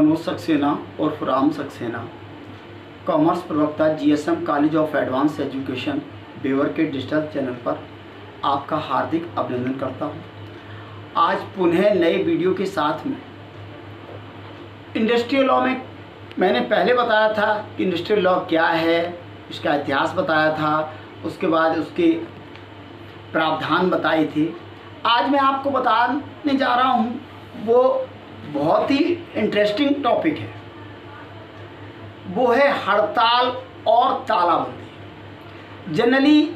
प्रमोद सक्सेना और राम सक्सेना, कॉमर्स प्रवक्ता, GSM college of advance education Bewar के डिजिटल चैनल पर आपका हार्दिक अभिनंदन करता हूं। आज पुनः नए वीडियो के साथ में इंडस्ट्रियल लॉ में मैंने पहले बताया था कि इंडस्ट्रियल लॉ क्या है, इसका इतिहास बताया था, उसके बाद उसके प्रावधान बताए थे। आज मैं आपको बताने जा रहा हूँ वो बहुत ही इंटरेस्टिंग टॉपिक है, वो है हड़ताल और तालाबंदी। जनरली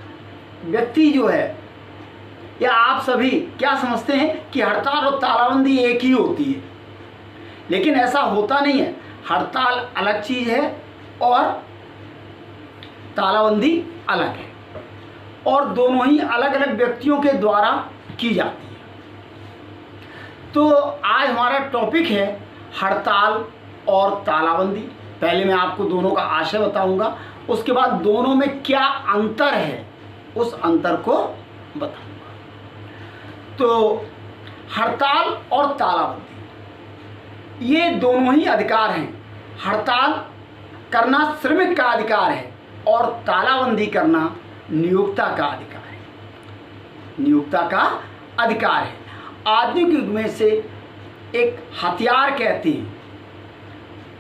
व्यक्ति जो है या आप सभी क्या समझते हैं कि हड़ताल और तालाबंदी एक ही होती है, लेकिन ऐसा होता नहीं है। हड़ताल अलग चीज़ है और तालाबंदी अलग है, और दोनों ही अलग अलग व्यक्तियों के द्वारा की जाती है। तो आज हमारा टॉपिक है हड़ताल और तालाबंदी। पहले मैं आपको दोनों का आशय बताऊंगा, उसके बाद दोनों में क्या अंतर है उस अंतर को बताऊंगा। तो हड़ताल और तालाबंदी ये दोनों ही अधिकार हैं। हड़ताल करना श्रमिक का अधिकार है और तालाबंदी करना नियोक्ता का अधिकार है। नियोक्ता का अधिकार है। आधुनिक युग में से एक हथियार कहते हैं,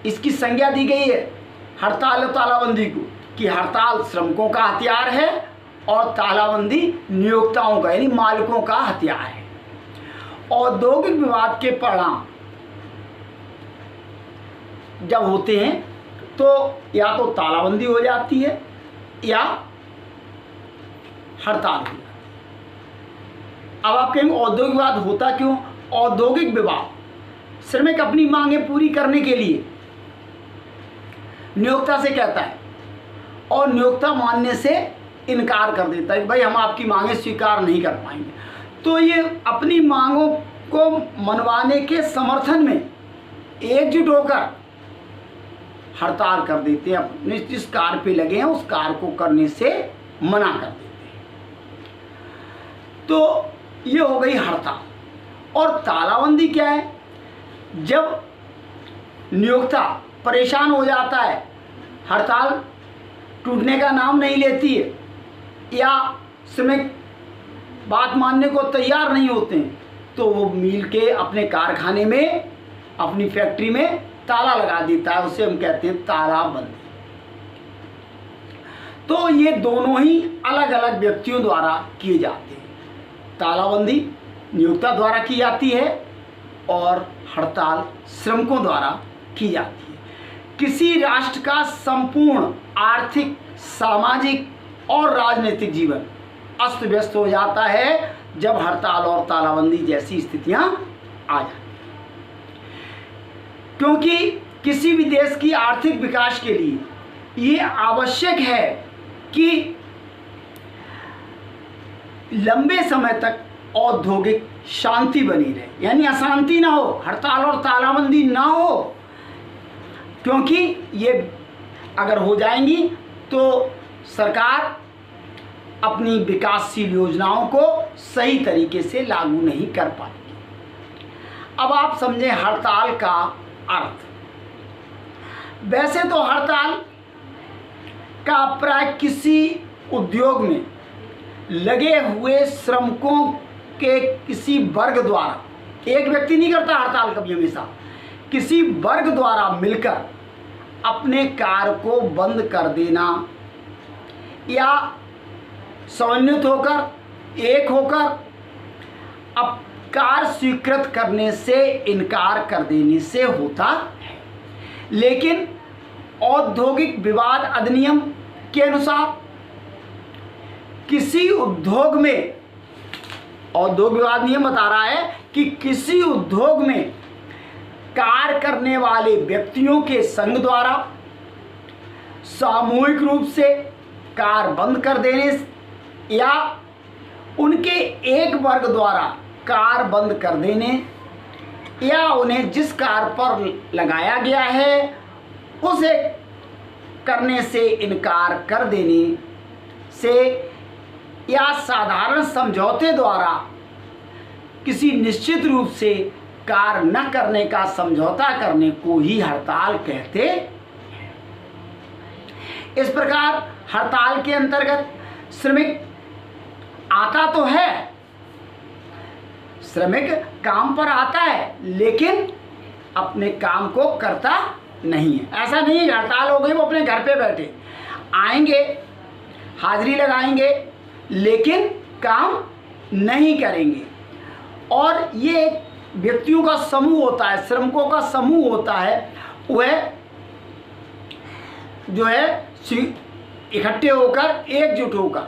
इसकी संज्ञा दी गई है हड़ताल और तालाबंदी को, कि हड़ताल श्रमिकों का हथियार है और तालाबंदी नियोक्ताओं का यानी मालिकों का हथियार है। औद्योगिक विवाद के परिणाम जब होते हैं तो या तो तालाबंदी हो जाती है या हड़ताल हो जाती है। अब आप कहेंगे औद्योगिक विवाद होता क्यों? औद्योगिक विवाद श्रमिक अपनी मांगें पूरी करने के लिए नियोक्ता से कहता है और नियोक्ता मानने से इनकार कर देता है कि भाई हम आपकी मांगें स्वीकार नहीं कर पाएंगे। तो ये अपनी मांगों को मनवाने के समर्थन में एकजुट होकर हड़ताल कर देते हैं, अपने जिस कार्य पे लगे हैं उस कार्य को करने से मना कर देते हैं। तो ये हो गई हड़ताल। और तालाबंदी क्या है? जब नियोक्ता परेशान हो जाता है, हड़ताल टूटने का नाम नहीं लेती है या श्रमिक बात मानने को तैयार नहीं होते हैं, तो वो मिल के अपने कारखाने में, अपनी फैक्ट्री में ताला लगा देता है। उसे हम कहते हैं तालाबंदी। तो ये दोनों ही अलग अलग व्यक्तियों द्वारा किए जाते हैं। तालाबंदी नियोक्ता द्वारा की जाती है और हड़ताल श्रमिकों द्वारा की जाती है। किसी राष्ट्र का संपूर्ण आर्थिक, सामाजिक और राजनीतिक जीवन अस्त व्यस्त हो जाता है जब हड़ताल और तालाबंदी जैसी स्थितियां आ जाती हैं। क्योंकि किसी भी देश की आर्थिक विकास के लिए ये आवश्यक है कि लंबे समय तक औद्योगिक शांति बनी रहे, यानी अशांति ना हो, हड़ताल और तालाबंदी ना हो। क्योंकि ये अगर हो जाएंगी तो सरकार अपनी विकासशील योजनाओं को सही तरीके से लागू नहीं कर पाएगी। अब आप समझें हड़ताल का अर्थ। वैसे तो हड़ताल का प्राय किसी उद्योग में लगे हुए श्रमिकों के किसी वर्ग द्वारा, एक व्यक्ति नहीं करता हड़ताल कभी, हमेशा किसी वर्ग द्वारा मिलकर अपने कार्य को बंद कर देना या समन्वित होकर, एक होकर अब कार्य स्वीकृत करने से इनकार कर देने से होता है। लेकिन औद्योगिक विवाद अधिनियम के अनुसार किसी उद्योग में, औद्योगिक विवाद नियम बता रहा है कि किसी उद्योग में कार्य करने वाले व्यक्तियों के संघ द्वारा सामूहिक रूप से कार्य बंद कर देने या उनके एक वर्ग द्वारा कार्य बंद कर देने या उन्हें जिस कार्य पर लगाया गया है उसे करने से इनकार कर देने से या साधारण समझौते द्वारा किसी निश्चित रूप से कार्य न करने का समझौता करने को ही हड़ताल कहते हैं। इस प्रकार हड़ताल के अंतर्गत श्रमिक आता तो है, श्रमिक काम पर आता है, लेकिन अपने काम को करता नहीं है। ऐसा नहीं है हड़ताल हो गई वो अपने घर पे बैठे, आएंगे, हाजिरी लगाएंगे, लेकिन काम नहीं करेंगे। और ये व्यक्तियों का समूह होता है, श्रमिकों का समूह होता है, वह जो है इकट्ठे होकर, एकजुट होकर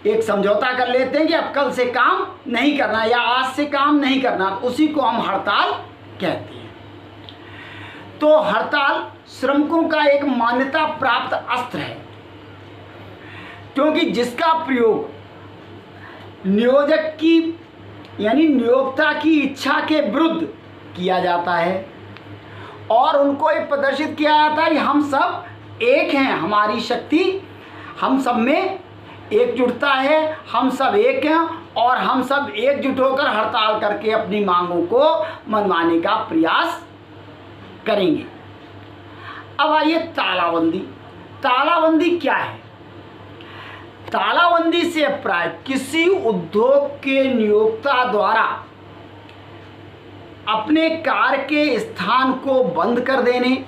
एक समझौता कर लेते हैं कि अब कल से काम नहीं करना या आज से काम नहीं करना, उसी को हम हड़ताल कहते हैं। तो हड़ताल श्रमिकों का एक मान्यता प्राप्त अस्त्र है, क्योंकि जिसका प्रयोग नियोजक की यानी नियोक्ता की इच्छा के विरुद्ध किया जाता है और उनको ये प्रदर्शित किया जाता है कि हम सब एक हैं, हमारी शक्ति हम सब में एकजुटता है, हम सब एक हैं और हम सब एकजुट होकर हड़ताल करके अपनी मांगों को मनवाने का प्रयास करेंगे। अब आइए तालाबंदी। तालाबंदी क्या है? तालाबंदी से प्राय किसी उद्योग के नियोक्ता द्वारा अपने कार्य के स्थान को बंद कर देने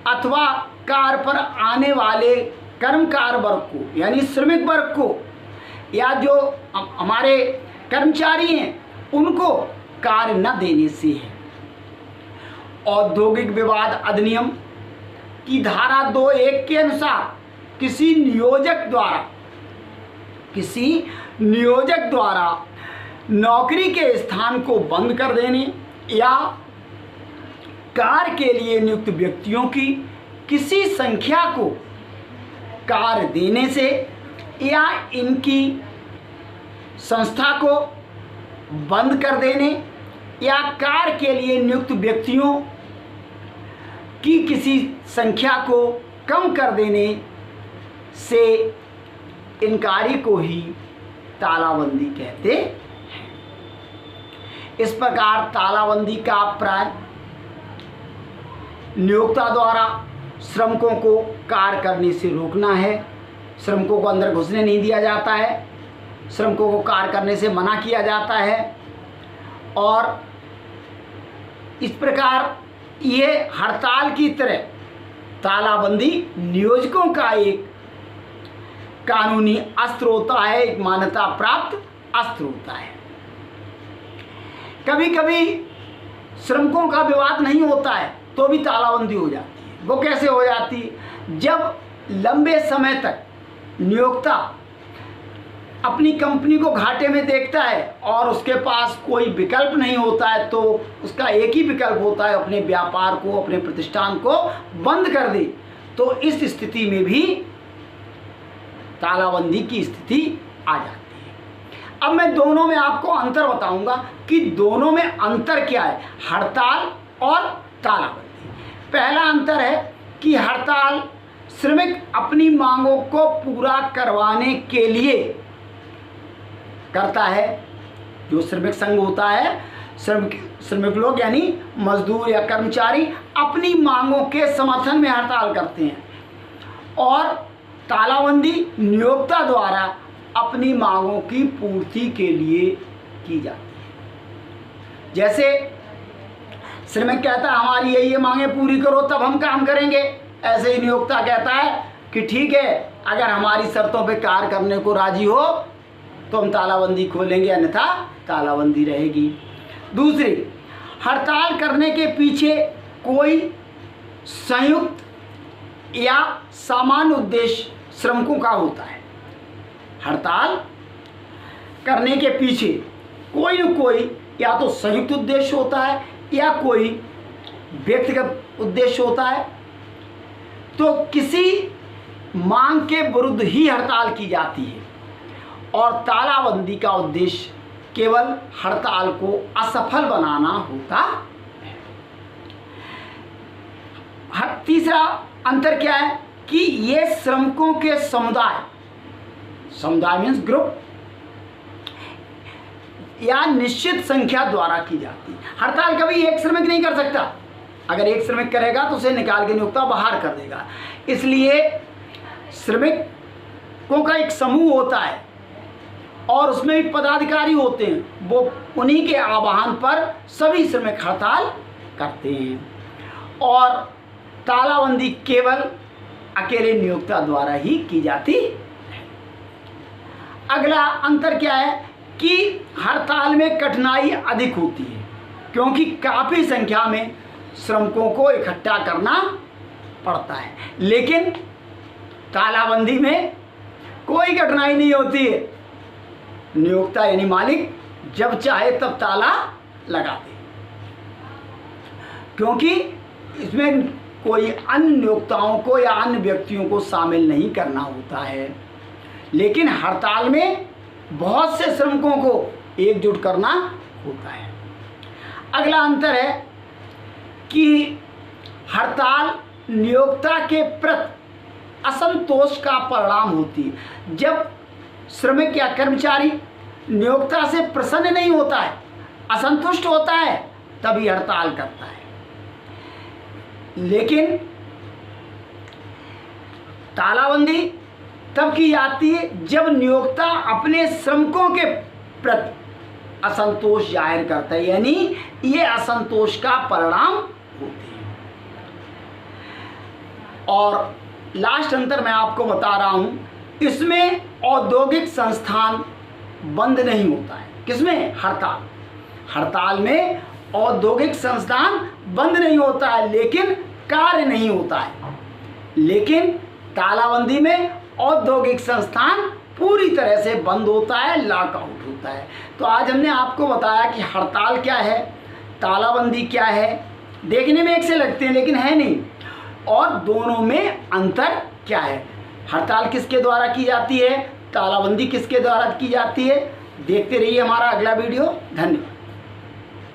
अथवा कार्य पर आने वाले कर्मकार वर्ग को यानी श्रमिक वर्ग को या जो हमारे कर्मचारी हैं उनको कार्य न देने से है। औद्योगिक विवाद अधिनियम की धारा 2(1) के अनुसार किसी नियोजक द्वारा नौकरी के स्थान को बंद कर देने या कार्य के लिए नियुक्त व्यक्तियों की किसी संख्या को कार्य देने से या इनकी संस्था को बंद कर देने या कार्य के लिए नियुक्त व्यक्तियों की किसी संख्या को कम कर देने से इनकारी को ही तालाबंदी कहते हैं। इस प्रकार तालाबंदी का प्राय नियोक्ता द्वारा श्रमिकों को कार्य करने से रोकना है, श्रमिकों को अंदर घुसने नहीं दिया जाता है, श्रमिकों को कार्य करने से मना किया जाता है। और इस प्रकार ये हड़ताल की तरह तालाबंदी नियोजकों का एक कानूनी अस्त्र होता है, एक मान्यता प्राप्त अस्त्र होता है। कभी कभी श्रमिकों का विवाद नहीं होता है तो भी तालाबंदी हो जाती है। वो कैसे हो जाती है? जब लंबे समय तक नियोक्ता अपनी कंपनी को घाटे में देखता है और उसके पास कोई विकल्प नहीं होता है, तो उसका एक ही विकल्प होता है अपने व्यापार को, अपने प्रतिष्ठान को बंद कर दे। तो इस स्थिति में भी तालाबंदी की स्थिति आ जाती है। अब मैं दोनों में आपको अंतर बताऊंगा कि दोनों में अंतर क्या है, हड़ताल और तालाबंदी। पहला अंतर है कि हड़ताल श्रमिक अपनी मांगों को पूरा करवाने के लिए करता है। जो श्रमिक संघ होता है, श्रमिक लोग यानी मजदूर या कर्मचारी अपनी मांगों के समर्थन में हड़ताल करते हैं। और तालाबंदी नियोक्ता द्वारा अपनी मांगों की पूर्ति के लिए की जाती है। जैसे श्रमिक कहता है हमारी ये मांगे पूरी करो तब हम काम करेंगे, ऐसे ही नियोक्ता कहता है कि ठीक है, अगर हमारी शर्तों पे कार्य करने को राजी हो तो हम तालाबंदी खोलेंगे, अन्यथा तालाबंदी रहेगी। दूसरी, हड़ताल करने के पीछे कोई संयुक्त या सामान्य उद्देश्य श्रमिकों का होता है। हड़ताल करने के पीछे कोई न कोई या तो संयुक्त उद्देश्य होता है या कोई व्यक्तिगत उद्देश्य होता है। तो किसी मांग के विरुद्ध ही हड़ताल की जाती है और तालाबंदी का उद्देश्य केवल हड़ताल को असफल बनाना होता है। तीसरा अंतर क्या है कि ये श्रमिकों के समुदाय मीन्स ग्रुप, या निश्चित संख्या द्वारा की जाती है। हड़ताल कभी एक श्रमिक नहीं कर सकता। अगर एक श्रमिक करेगा तो उसे निकाल के नियोक्ता बाहर कर देगा। इसलिए श्रमिकों का एक समूह होता है और उसमें भी पदाधिकारी होते हैं, वो उन्हीं के आह्वान पर सभी श्रमिक हड़ताल करते हैं और तालाबंदी केवल अकेले नियोक्ता द्वारा ही की जाती है। अगला अंतर क्या है कि हड़ताल में कठिनाई अधिक होती है क्योंकि काफ़ी संख्या में श्रमिकों को इकट्ठा करना पड़ता है, लेकिन तालाबंदी में कोई कठिनाई नहीं होती है। नियोक्ता यानी मालिक जब चाहे तब ताला लगा दे, क्योंकि इसमें कोई अन्य नियोक्ताओं को या अन्य व्यक्तियों को शामिल नहीं करना होता है। लेकिन हड़ताल में बहुत से श्रमिकों को एकजुट करना होता है। अगला अंतर है कि हड़ताल नियोक्ता के प्रति असंतोष का परिणाम होती है। जब श्रमिक या कर्मचारी नियोक्ता से प्रसन्न नहीं होता है, असंतुष्ट होता है, तभी हड़ताल करता है। लेकिन तालाबंदी तब की जाती है जब नियोक्ता अपने श्रमिकों के प्रति असंतोष जाहिर करता है, यानी ये असंतोष का परिणाम होते हैं। और लास्ट अंतर मैं आपको बता रहा हूं, इसमें औद्योगिक संस्थान बंद नहीं होता है। किसमें? हड़ताल में औद्योगिक संस्थान बंद नहीं होता है, लेकिन कार्य नहीं होता है। लेकिन तालाबंदी में औद्योगिक संस्थान पूरी तरह से बंद होता है, लॉकआउट होता है। तो आज हमने आपको बताया कि हड़ताल क्या है, तालाबंदी क्या है। देखने में एक से लगते हैं लेकिन है नहीं, और दोनों में अंतर क्या है। हड़ताल किसके द्वारा की जाती है, तालाबंदी किसके द्वारा की जाती है। देखते रहिए हमारा अगला वीडियो। धन्यवाद।